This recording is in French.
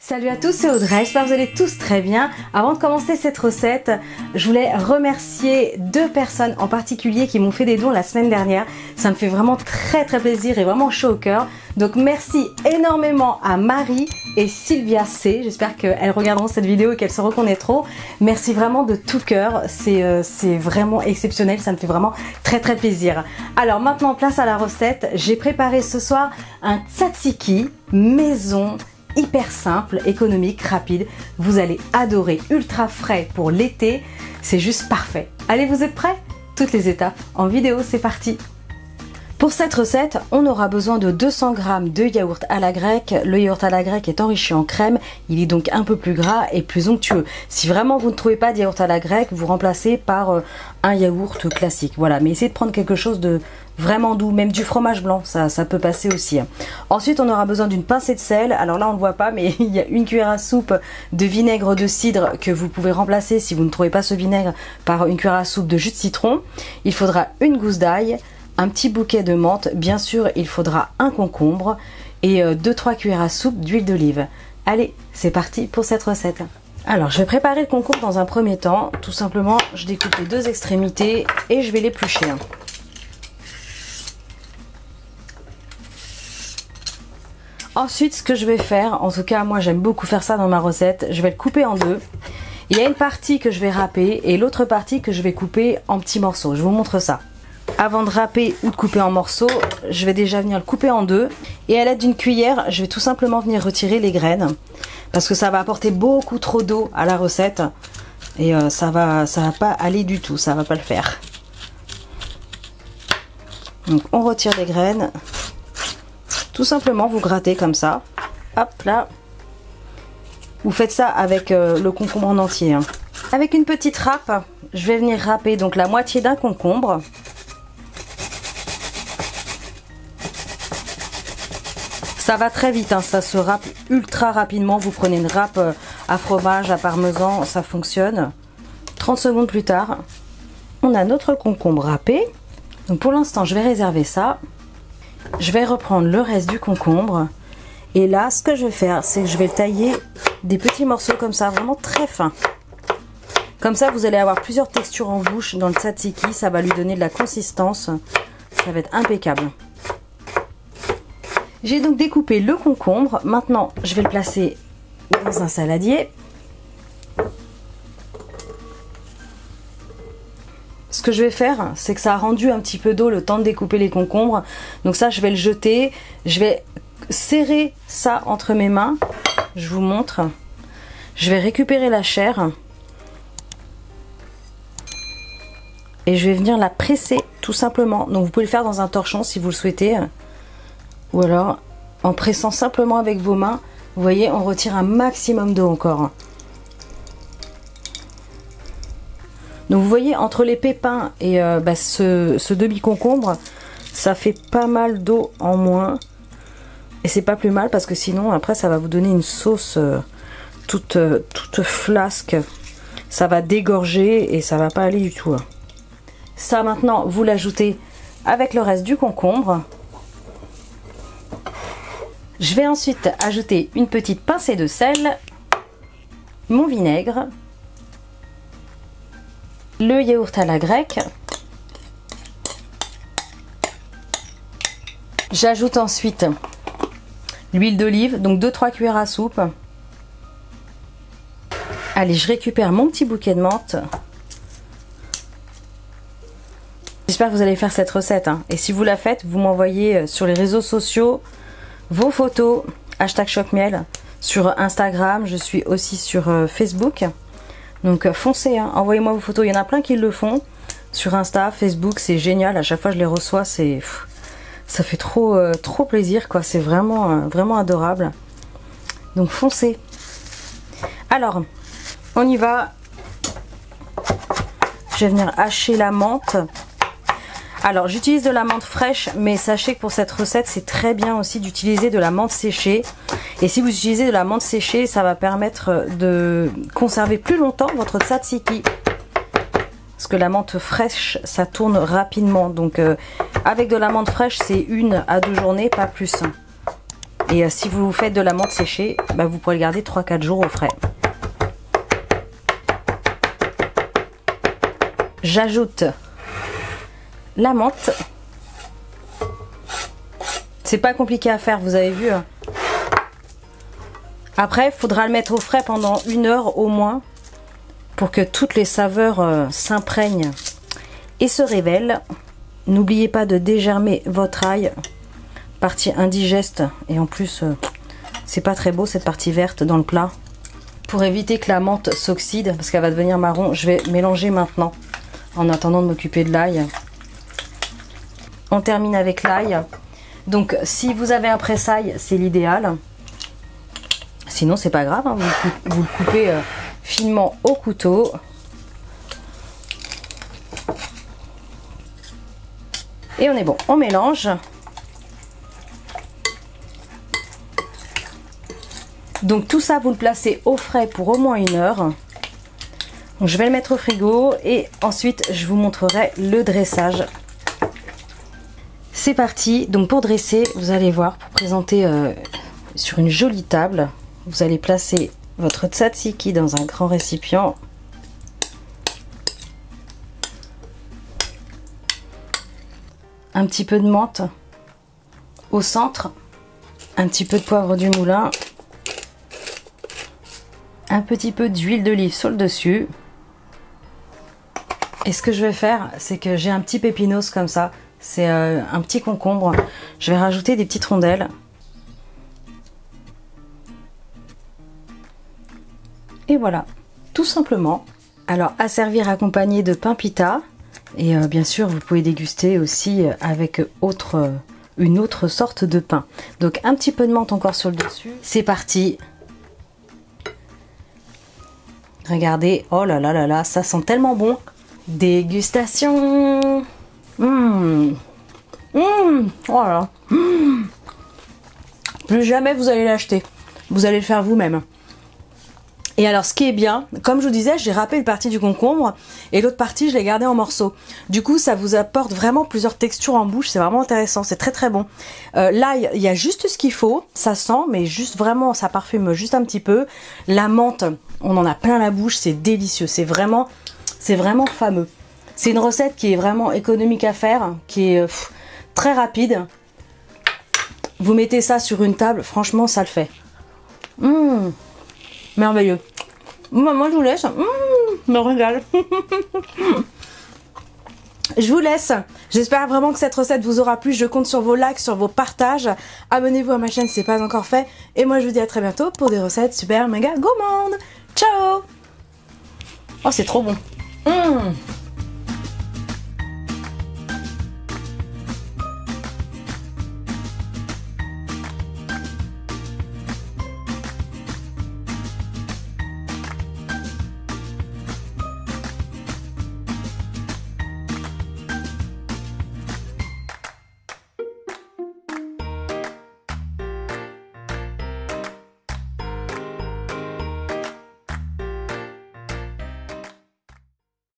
Salut à tous, c'est Audrey, j'espère que vous allez tous très bien. Avant de commencer cette recette, je voulais remercier deux personnes en particulier qui m'ont fait des dons la semaine dernière. Ça me fait vraiment très plaisir et vraiment chaud au cœur. Donc merci énormément à Marie et Sylvia C. J'espère qu'elles regarderont cette vidéo et qu'elles se reconnaîtront. Merci vraiment de tout cœur, c'est vraiment exceptionnel, ça me fait vraiment très plaisir. Alors maintenant place à la recette. J'ai préparé ce soir un tzatziki maison, hyper simple, économique, rapide. Vous allez adorer, ultra frais pour l'été. C'est juste parfait. Allez, vous êtes prêts? Toutes les étapes en vidéo, c'est parti. Pour cette recette, on aura besoin de 200 g de yaourt à la grecque. Le yaourt à la grecque est enrichi en crème, il est donc un peu plus gras et plus onctueux. Si vraiment vous ne trouvez pas de yaourt à la grecque, vous remplacez par un yaourt classique. Voilà, mais essayez de prendre quelque chose de vraiment doux, même du fromage blanc, ça peut passer aussi. Ensuite, on aura besoin d'une pincée de sel. Alors là, on ne le voit pas, mais il y a une cuillère à soupe de vinaigre de cidre que vous pouvez remplacer si vous ne trouvez pas ce vinaigre par une cuillère à soupe de jus de citron. Il faudra une gousse d'ail, un petit bouquet de menthe, bien sûr il faudra un concombre et 2-3 cuillères à soupe d'huile d'olive. Allez, c'est parti pour cette recette. Alors je vais préparer le concombre dans un premier temps. Tout simplement, je découpe les deux extrémités et je vais l'éplucher. Ensuite, ce que je vais faire, en tout cas moi j'aime beaucoup faire ça dans ma recette, je vais le couper en deux. Il y a une partie que je vais râper et l'autre partie que je vais couper en petits morceaux. Je vous montre ça. Avant de râper ou de couper en morceaux, je vais déjà venir le couper en deux. Et à l'aide d'une cuillère, je vais tout simplement venir retirer les graines. Parce que ça va apporter beaucoup trop d'eau à la recette. Et ça va pas aller du tout, ça va pas le faire. Donc on retire les graines. Tout simplement, vous grattez comme ça. Hop là. Vous faites ça avec le concombre en entier. Avec une petite râpe, je vais venir râper donc la moitié d'un concombre. Ça va très vite, hein, ça se râpe ultra rapidement. Vous prenez une râpe à fromage, à parmesan, ça fonctionne. 30 secondes plus tard, on a notre concombre râpé. Donc pour l'instant, je vais réserver ça. Je vais reprendre le reste du concombre. Et là, ce que je vais faire, c'est que je vais le tailler des petits morceaux comme ça, vraiment très fins. Comme ça, vous allez avoir plusieurs textures en bouche dans le tzatziki. Ça va lui donner de la consistance. Ça va être impeccable. J'ai donc découpé le concombre. Maintenant, je vais le placer dans un saladier. Ce que je vais faire, c'est que ça a rendu un petit peu d'eau le temps de découper les concombres. Donc ça, je vais le jeter. Je vais serrer ça entre mes mains. Je vous montre. Je vais récupérer la chair. Et je vais venir la presser tout simplement. Donc vous pouvez le faire dans un torchon si vous le souhaitez. Ou alors en pressant simplement avec vos mains. Vous voyez, on retire un maximum d'eau encore. Donc vous voyez, entre les pépins et ce demi-concombre, ça fait pas mal d'eau en moins. Et c'est pas plus mal parce que sinon après ça va vous donner une sauce toute flasque. Ça va dégorger et ça va pas aller du tout. Ça maintenant vous l'ajoutez avec le reste du concombre. Je vais ensuite ajouter une petite pincée de sel, mon vinaigre, le yaourt à la grecque. J'ajoute ensuite l'huile d'olive, donc 2-3 cuillères à soupe. Allez, je récupère mon petit bouquet de menthe. J'espère que vous allez faire cette recette. Et si vous la faites, vous m'envoyez sur les réseaux sociaux vos photos, #chocmiel, sur Instagram, je suis aussi sur Facebook. Donc foncez, hein, envoyez-moi vos photos, il y en a plein qui le font. Sur Insta, Facebook, c'est génial, à chaque fois je les reçois, ça fait trop plaisir, quoi. C'est vraiment adorable. Donc foncez. Alors, on y va. Je vais venir hacher la menthe. Alors j'utilise de la menthe fraîche, mais sachez que pour cette recette c'est très bien aussi d'utiliser de la menthe séchée. Et si vous utilisez de la menthe séchée, ça va permettre de conserver plus longtemps votre tzatziki. Parce que la menthe fraîche, ça tourne rapidement. Donc avec de la menthe fraîche, c'est 1 à 2 journées, pas plus. Et si vous faites de la menthe séchée, bah, vous pourrez le garder 3-4 jours au frais. J'ajoute la menthe. C'est pas compliqué à faire, vous avez vu. Après, il faudra le mettre au frais pendant 1 heure au moins pour que toutes les saveurs s'imprègnent et se révèlent. N'oubliez pas de dégermer votre ail, partie indigeste, et en plus c'est pas très beau cette partie verte dans le plat. Pour éviter que la menthe s'oxyde, parce qu'elle va devenir marron, je vais mélanger maintenant en attendant de m'occuper de l'ail. On termine avec l'ail. Donc si vous avez un presse-ail, c'est l'idéal. Sinon c'est pas grave, hein, vous le coupez finement au couteau. Et on est bon, on mélange. Donc tout ça vous le placez au frais pour au moins 1 heure. Donc, je vais le mettre au frigo et ensuite je vous montrerai le dressage. C'est parti. Donc pour dresser, vous allez voir, pour présenter sur une jolie table, vous allez placer votre tzatziki dans un grand récipient. Un petit peu de menthe au centre, un petit peu de poivre du moulin, un petit peu d'huile d'olive sur le dessus. Et ce que je vais faire, c'est que j'ai un petit pépinos comme ça, c'est un petit concombre. Je vais rajouter des petites rondelles. Et voilà, tout simplement. Alors à servir accompagné de pain pita. Et bien sûr, vous pouvez déguster aussi avec une autre sorte de pain. Donc un petit peu de menthe encore sur le dessus. C'est parti. Regardez, oh là là là là, ça sent tellement bon. Dégustation. Oh là. Plus jamais vous allez l'acheter. Vous allez le faire vous-même. Et alors ce qui est bien, comme je vous disais, j'ai râpé une partie du concombre et l'autre partie je l'ai gardée en morceaux. Du coup ça vous apporte vraiment plusieurs textures en bouche, c'est vraiment intéressant, c'est très très bon. Là il y a juste ce qu'il faut, ça sent, mais juste vraiment, ça parfume juste un petit peu. La menthe, on en a plein la bouche, c'est délicieux, c'est vraiment fameux. C'est une recette qui est vraiment économique à faire, qui est très rapide. Vous mettez ça sur une table, franchement ça le fait. Merveilleux. Moi je vous laisse. Me régale. Je vous laisse. J'espère vraiment que cette recette vous aura plu. Je compte sur vos likes, sur vos partages. Abonnez-vous à ma chaîne si ce n'est pas encore fait. Et moi je vous dis à très bientôt pour des recettes super méga gourmandes. Ciao. Oh c'est trop bon.